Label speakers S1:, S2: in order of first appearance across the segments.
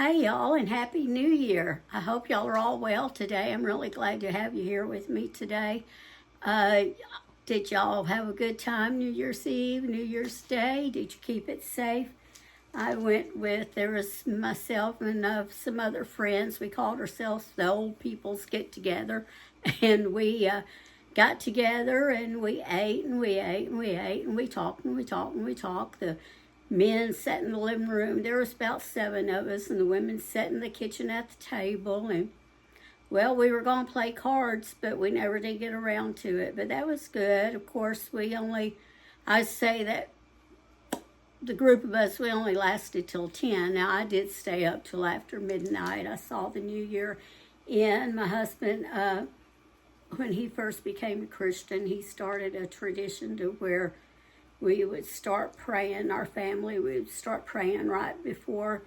S1: Hey y'all, and Happy New Year. I hope y'all are all well today. I'm really glad to have you here with me today. Uh, did y'all have a good time New Year's Eve, New Year's Day? Did you keep it safe? I went with, there was myself and some other friends. We called ourselves the Old People's Get Together. And we got together and we ate and we ate and we ate and we talked and we talked and we talked. The men sat in the living room. There was about 7 of us, and the women sat in the kitchen at the table. And well, we were going to play cards, but we never did get around to it. But that was good. Of course, I say that the group of us, we only lasted till 10. Now, I did stay up till after midnight. I saw the new year in. My husband, when he first became a Christian, he started a tradition to where we would start praying, our family would start praying right before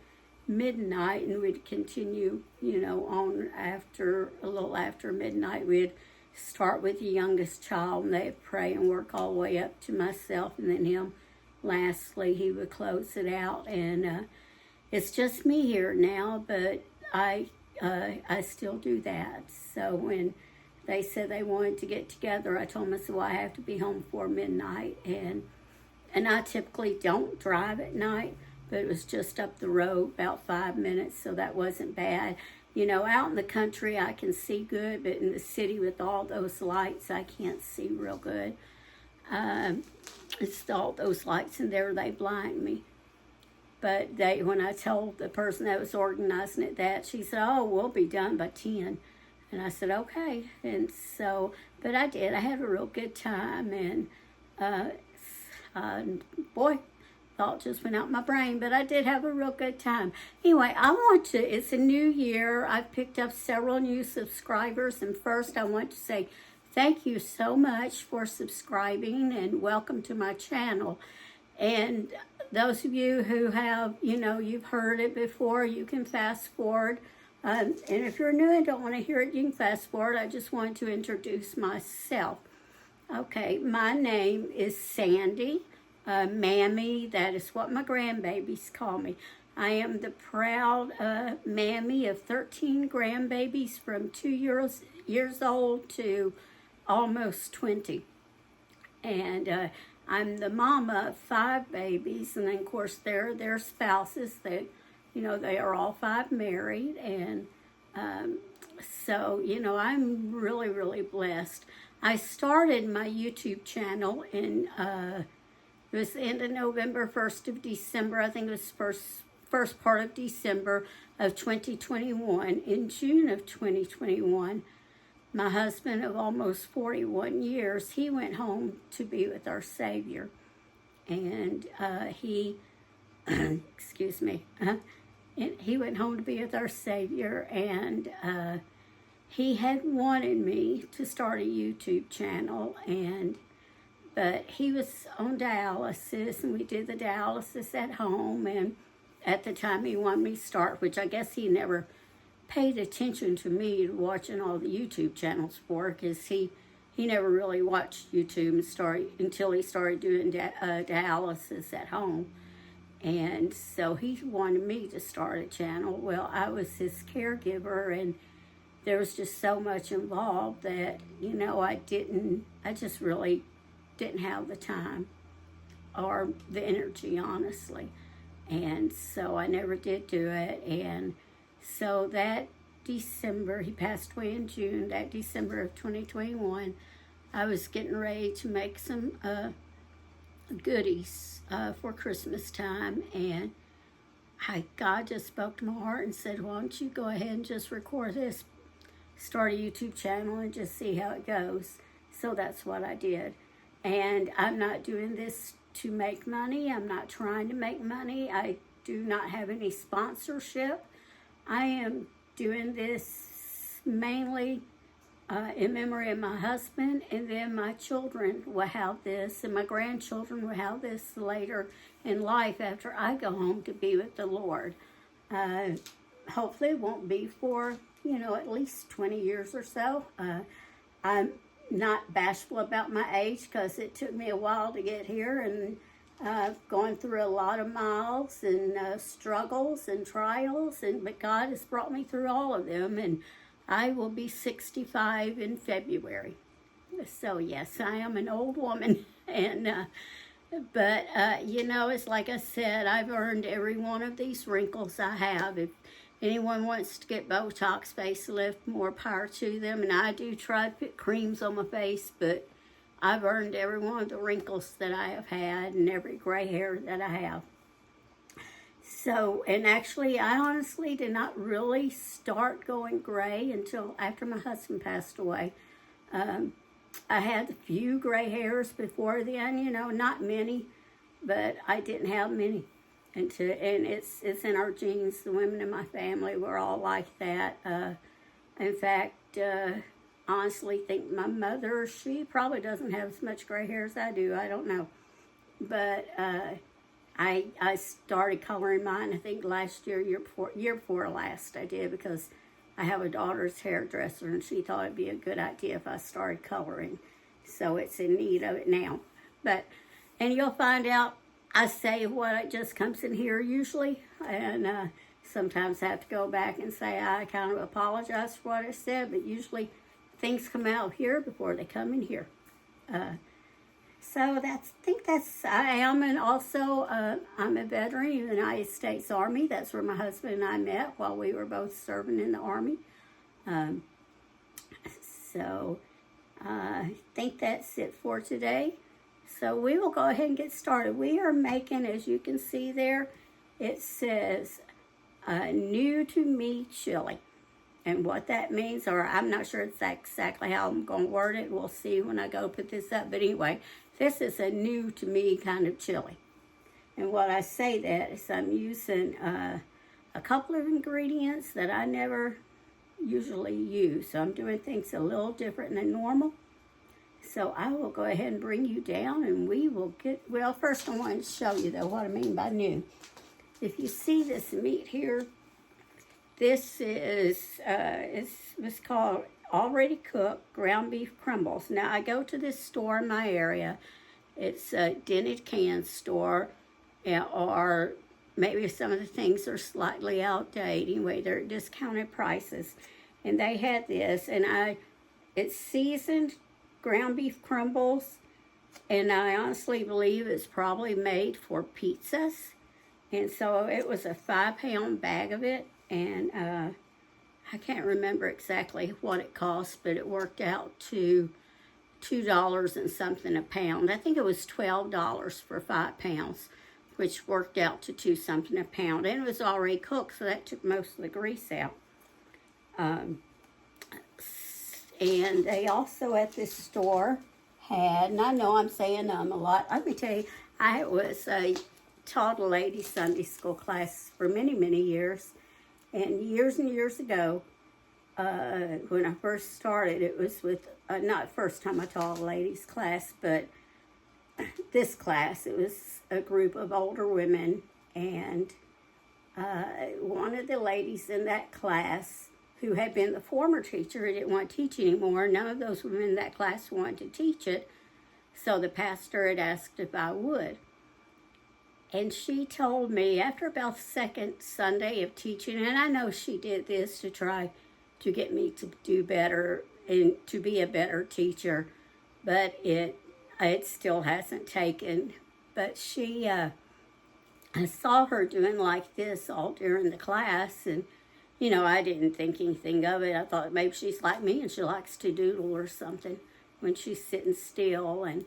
S1: midnight, and we'd continue, on a little after midnight. We'd start with the youngest child, and they'd pray and work all the way up to myself, and then him. Lastly, he would close it out, and it's just me here now, but I still do that. So when they said they wanted to get together, I told them, I said, well, I have to be home before midnight, and I typically don't drive at night, but it was just up the road, about 5 minutes, so that wasn't bad. Out in the country, I can see good, but in the city with all those lights, I can't see real good. It's all those lights in there, they blind me. But when I told the person that was organizing it that, she said, oh, we'll be done by 10. And I said, okay. And so, but I did. I had a real good time, and boy, thought just went out my brain, but I did have a real good time. Anyway, it's a new year. I've picked up several new subscribers, and first I want to say thank you so much for subscribing and welcome to my channel. And those of you who have, you've heard it before, you can fast forward. And if you're new and don't want to hear it, you can fast forward. I just want to introduce myself. Okay, my name is Sandy, Mammy. That is what my grandbabies call me. I am the proud mammy of 13 grandbabies from 2 years old to almost 20. And I'm the mama of 5 babies, and then of course their spouses. They are all 5 married, and so I'm really, really blessed. I started my YouTube channel it was the end of November, 1st of December. I think it was first part of December of 2021. In June of 2021, my husband of almost 41 years, he went home to be with our Savior. And he, excuse me, he went home to be with our Savior, and he had wanted me to start a YouTube channel, but he was on dialysis, and we did the dialysis at home, and at the time he wanted me to start, which I guess he never paid attention to me watching all the YouTube channels for, because he never really watched YouTube until he started doing dialysis at home. And so he wanted me to start a channel. Well, I was his caregiver, and there was just so much involved that, I just really didn't have the time or the energy, honestly. And so I never did do it. And so that December, he passed away in June, that December of 2021, I was getting ready to make some goodies for Christmas time, and God just spoke to my heart and said, why don't you go ahead and just record this, start a YouTube channel, and just see how it goes. So that's what I did. And I'm not doing this to make money. I'm not trying to make money. I do not have any sponsorship. I am doing this mainly in memory of my husband, and then my children will have this, and my grandchildren will have this later in life after I go home to be with the Lord. Hopefully it won't be for, at least 20 years or so. I'm not bashful about my age, because it took me a while to get here, and I've gone through a lot of miles and struggles and trials, but God has brought me through all of them, and I will be 65 in February. So yes, I am an old woman, but it's like I said, I've earned every one of these wrinkles I have. If anyone wants to get Botox, facelift, more power to them, and I do try to put creams on my face, but I've earned every one of the wrinkles that I have had and every gray hair that I have. So, and actually, I honestly did not really start going gray until after my husband passed away. I had a few gray hairs before then, not many, but I didn't have many. And it's in our genes. The women in my family were all like that. In fact, honestly think my mother, she probably doesn't have as much gray hair as I do. I don't know. But I started coloring mine, I think last year before last I did, because I have a daughter's hairdresser, and she thought it'd be a good idea if I started coloring. So it's in need of it now. And you'll find out I say what just comes in here usually, and sometimes I have to go back and say I kind of apologize for what I said, but usually things come out here before they come in here. So I am, and also I'm a veteran in the United States Army. That's where my husband and I met while we were both serving in the Army. So I think that's it for today. So we will go ahead and get started. We are making, as you can see there, it says new to me chili. And what that means, or I'm not sure exactly how I'm going to word it. We'll see when I go put this up. But anyway, this is a new to me kind of chili. And what I say that is I'm using a couple of ingredients that I never usually use. So I'm doing things a little different than normal. So I will go ahead and bring you down, and we will well, first I want to show you, though, what I mean by new. If you see this meat here, this is, it's called already cooked ground beef crumbles. Now, I go to this store in my area. It's a dented can store, or maybe some of the things are slightly outdated. Anyway, they're at discounted prices. And they had this, and it's seasoned ground beef crumbles, and I honestly believe it's probably made for pizzas. And so it was a 5-pound bag of it, and I can't remember exactly what it cost, but it worked out to $2 and something a pound. I think it was $12 for 5 pounds, which worked out to $2 something a pound. And it was already cooked, so that took most of the grease out. And they also at this store had, and I know I'm saying a lot. Let me tell you, I taught a ladies' Sunday school class for many, many years. And years ago, when I first started, it was with, not first time I taught a ladies' class, but this class, it was a group of older women. And one of the ladies in that class, who had been the former teacher, didn't want to teach anymore. None of those women in that class wanted to teach it. So the pastor had asked if I would. And she told me after about the second Sunday of teaching, and I know she did this to try to get me to do better and to be a better teacher, but it still hasn't taken. But I saw her doing like this all during the class, and I didn't think anything of it. I thought maybe she's like me and she likes to doodle or something when she's sitting still. And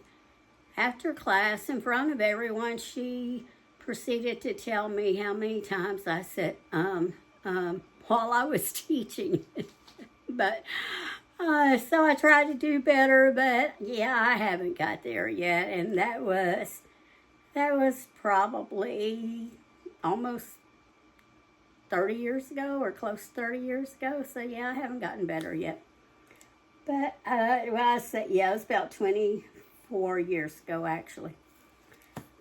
S1: after class, in front of everyone, she proceeded to tell me how many times I said, while I was teaching. But, so I tried to do better, but yeah, I haven't got there yet. And that was probably almost 30 years ago, or close to 30 years ago. So yeah, I haven't gotten better yet. But, I said, yeah, it was about 24 years ago, actually.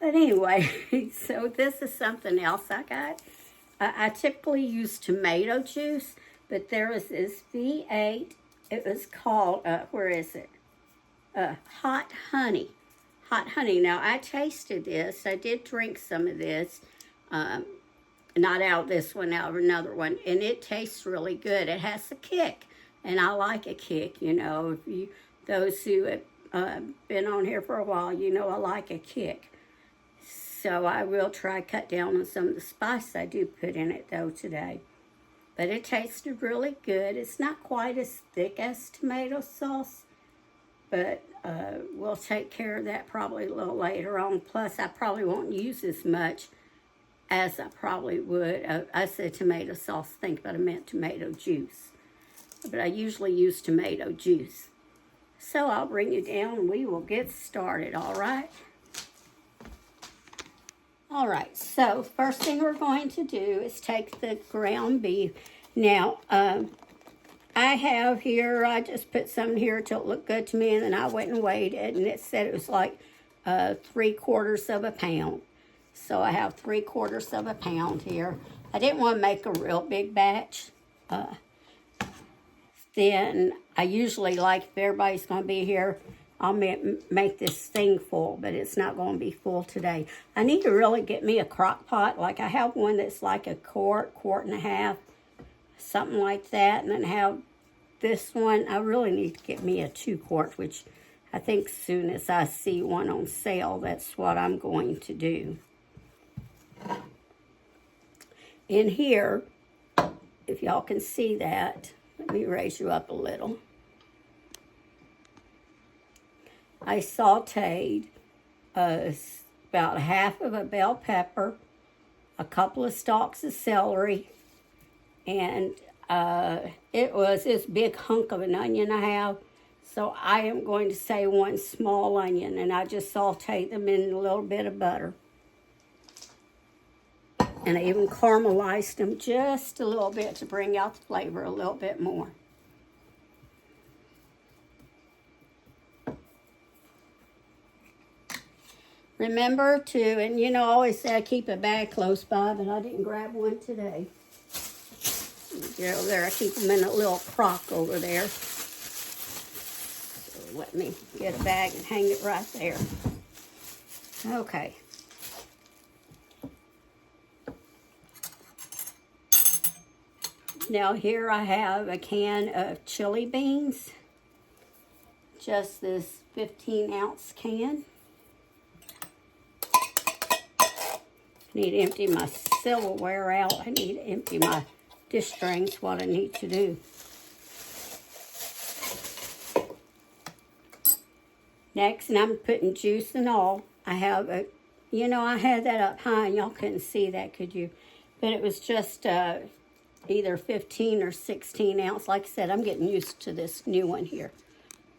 S1: But anyway, so this is something else I got. I typically use tomato juice, but there was this V8. It was called, where is it? Hot Honey hot honey. Now, I tasted this. I did drink some of this. Not out of this one, out of another one. And it tastes really good. It has a kick. And I like a kick, you know. If you, those who have been on here for a while, you know I like a kick. So I will try to cut down on some of the spice I do put in it, though, today. But it tasted really good. It's not quite as thick as tomato sauce, but we'll take care of that probably a little later on. Plus, I probably won't use as much as I probably would. I said tomato sauce, but I meant tomato juice. But I usually use tomato juice. So I'll bring you down and we will get started, all right? All right, so first thing we're going to do is take the ground beef. Now, I have here, I just put some here till it looked good to me, and then I went and weighed it, and it said it was like 3/4 of a pound. So I have 3/4 of a pound here. I didn't want to make a real big batch. Then I usually, like, if everybody's going to be here, I'll make this thing full, but it's not going to be full today. I need to really get me a crock pot. Like, I have one that's like a quart and a half, something like that. And then have this one. I really need to get me a 2-quart, which I think as soon as I see one on sale, that's what I'm going to do. In here, if y'all can see that, let me raise you up a little. I sauteed about half of a bell pepper, a couple of stalks of celery, and it was this big hunk of an onion I have. So I am going to say 1 small onion, and I just sauteed them in a little bit of butter. And I even caramelized them just a little bit to bring out the flavor a little bit more. Remember to, and you know, I always say I keep a bag close by, but I didn't grab one today. They're over there. I keep them in a little crock over there. So let me get a bag and hang it right there. Okay. Now here I have a can of chili beans. Just this 15-ounce can. I need to empty my silverware out. I need to empty my dish drains, what I need to do. Next, and I'm putting juice and all. I have a, you know, I had that up high and y'all couldn't see that, could you? But it was just either 15 or 16 ounce. Like I said, I'm getting used to this new one here.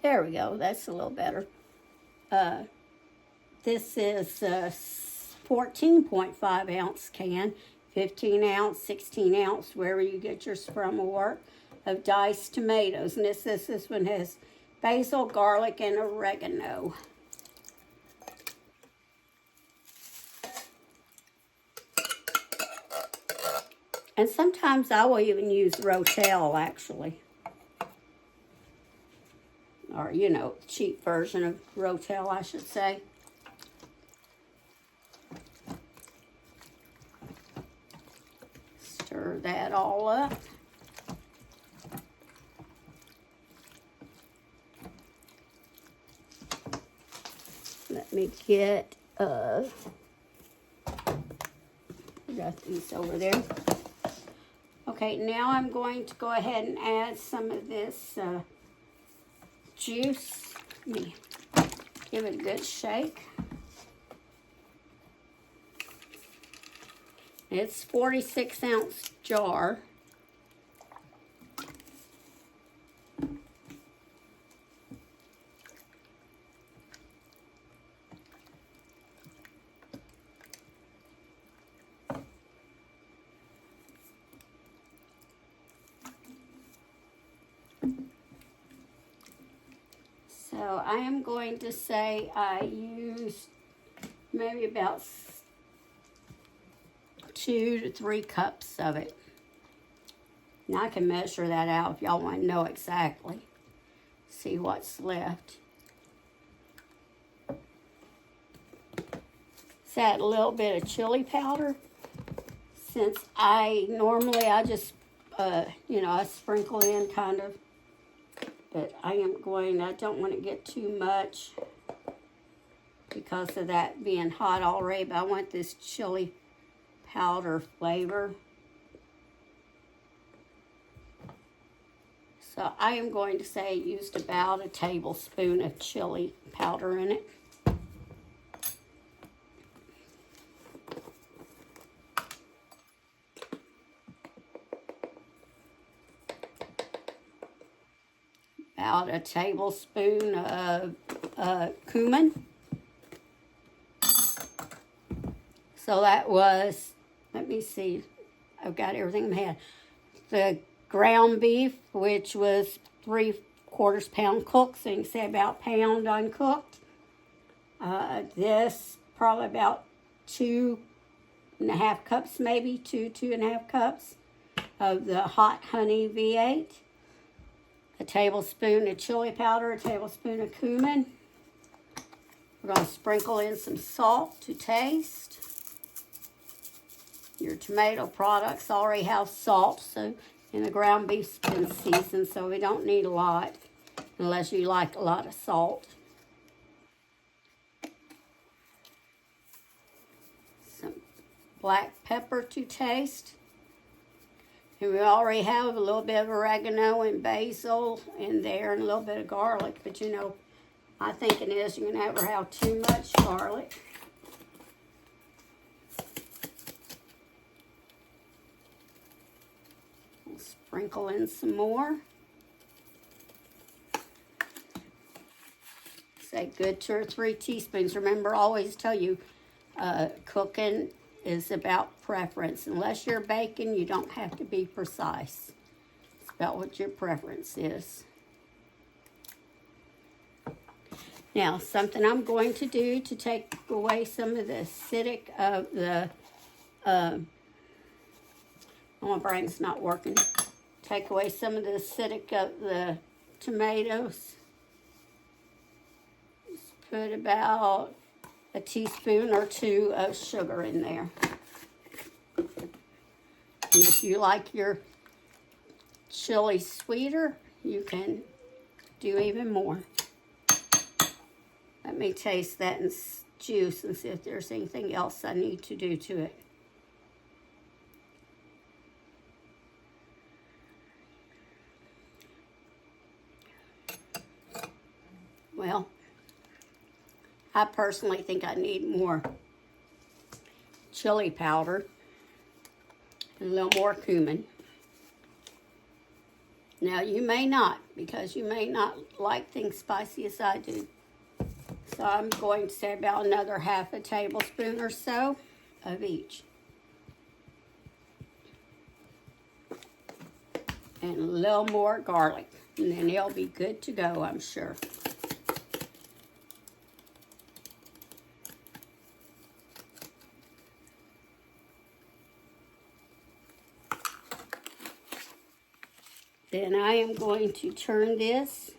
S1: There we go. That's a little better. This is 14.5 ounce can, 15 ounce, 16 ounce, wherever you get yours from will work, of diced tomatoes. And this one has basil, garlic, and oregano. And sometimes I will even use Rotel, actually. Or, you know, cheap version of Rotel, I should say. Stir that all up. Let me get, got these over there. Okay, now I'm going to go ahead and add some of this juice. Let me give it a good shake. It's 46-ounce jar. So I am going to say I used maybe about 2 to 3 cups of it. Now I can measure that out if y'all want to know exactly. See what's left. Let's add a little bit of chili powder. Since I just, I sprinkle in kind of, but I don't want to get too much because of that being hot already, but I want this chili powder flavor. So I am going to say I used about a tablespoon of chili powder in it. About a tablespoon of cumin. So that was, let me see, I've got everything in my head. The ground beef, which was 3/4 pound cooked, so you can say about pound uncooked. This probably about 2.5 cups, maybe 2.5 cups of the hot honey V8. A tablespoon of chili powder, a tablespoon of cumin. We're going to sprinkle in some salt to taste. Your tomato products already have salt, so and the ground beef's been seasoned, so we don't need a lot unless you like a lot of salt. Some black pepper to taste. And we already have a little bit of oregano and basil in there and a little bit of garlic, but my thinking is you can never have too much garlic. Sprinkle in some more. Say good 2 or 3 teaspoons. Remember, I always tell you, cooking is about preference. Unless you're baking, you don't have to be precise. It's about what your preference is. Now, something I'm going to do to take away some of the acidic of the, my brain's not working. Take away some of the acidic of the tomatoes. Just put about a teaspoon or 2 of sugar in there. And if you like your chili sweeter, you can do even more. Let me taste that and juice and see if there's anything else I need to do to it. Well, I personally think I need more chili powder and a little more cumin. Now, you may not, because you may not like things spicy as I do. So I'm going to say about another 1/2 tablespoon or so of each. And a little more garlic. And then it'll be good to go, I'm sure. Then I am going to turn this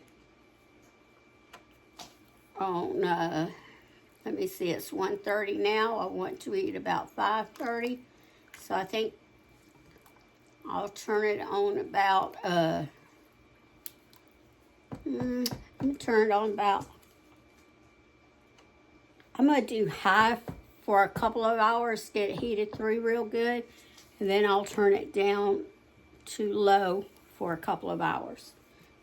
S1: on, let me see, it's 1:30 now. I want to eat about 5:30. So I think I'll turn it on about, let me turn it on about, I'm going to do high for a couple of hours, get it heated through real good, and then I'll turn it down to low for a couple of hours.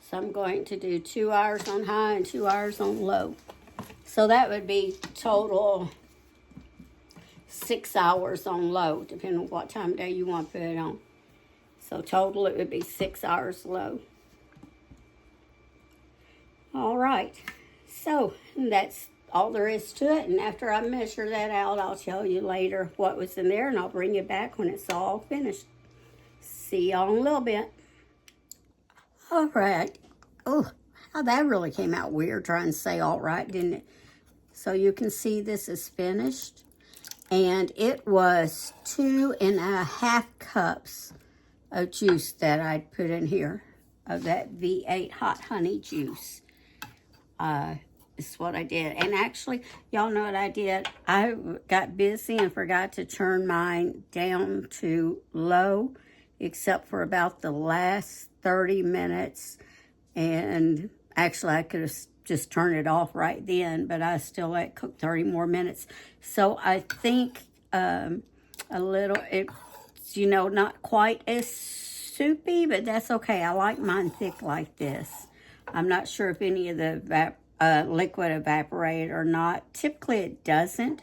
S1: So I'm going to do 2 hours on high and 2 hours on low. So that would be total 6 hours on low, depending on what time of day you want to put it on. So total it would be 6 hours low. All right, so that's all there is to it. And after I measure that out, I'll tell you later what was in there, and I'll bring you back when it's all finished. See y'all in a little bit. All right. Oh, that really came out weird trying to say all right, didn't it? So you can see this is finished. And it was 2.5 cups of juice that I'd put in here of that V8 hot honey juice. is what I did. And actually, y'all know what I did? I got busy and forgot to turn mine down to low, except for about the last 30 minutes. And actually, I could have just turned it off right then, but I still let it cook 30 more minutes. So I think a little, it's, you know, not quite as soupy, but that's okay. I like mine thick like this. I'm not sure if any of the liquid evaporated or not. Typically it doesn't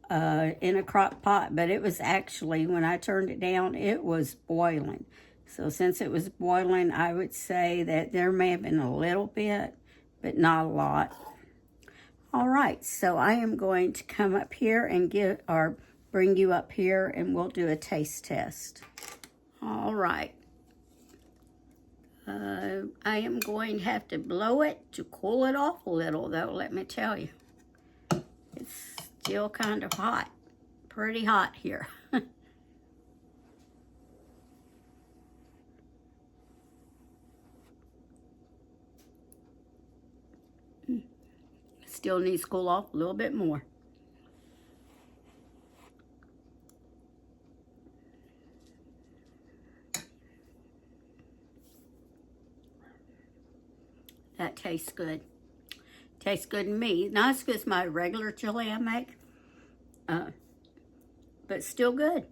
S1: in a crock pot, but it was actually, when I turned it down, it was boiling. So since it was boiling, I would say that there may have been a little bit, but not a lot. All right, so I am going to come up here and bring you up here, and we'll do a taste test. All right. I am going to have to blow it to cool it off a little, though, let me tell you. It's still kind of hot. Pretty hot here. Still needs to cool off a little bit more. That tastes good. Tastes good to me. Not as good as my regular chili I make, but still good.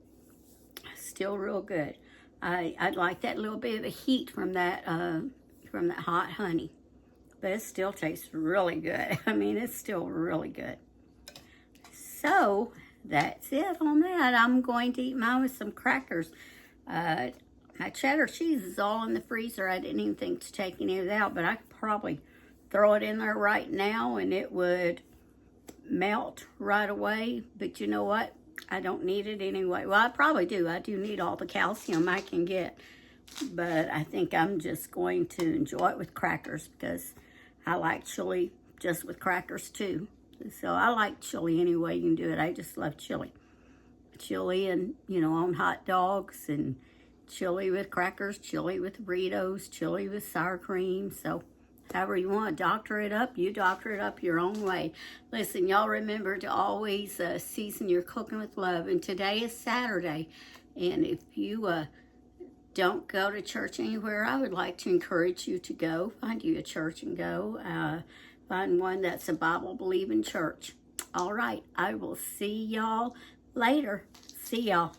S1: Still real good. I'd like that little bit of a heat from that hot honey, but it still tastes really good. I mean, it's still really good. So that's it on that. I'm going to eat mine with some crackers. My cheddar cheese is all in the freezer. I didn't even think to take any of it out, but I could probably throw it in there right now and it would melt right away. But you know what? I don't need it anyway. Well, I probably do. I do need all the calcium I can get. But I think I'm just going to enjoy it with crackers because I like chili just with crackers too. So I like chili any way you can do it. I just love chili. Chili and, you know, on hot dogs, and chili with crackers, chili with burritos, chili with sour cream. So however you want to doctor it up, you doctor it up your own way. Listen, y'all remember to always season your cooking with love. And today is Saturday. And if you don't go to church anywhere, I would like to encourage you to go. Find you a church and go. Find one that's a Bible-believing church. All right, I will see y'all later. See y'all.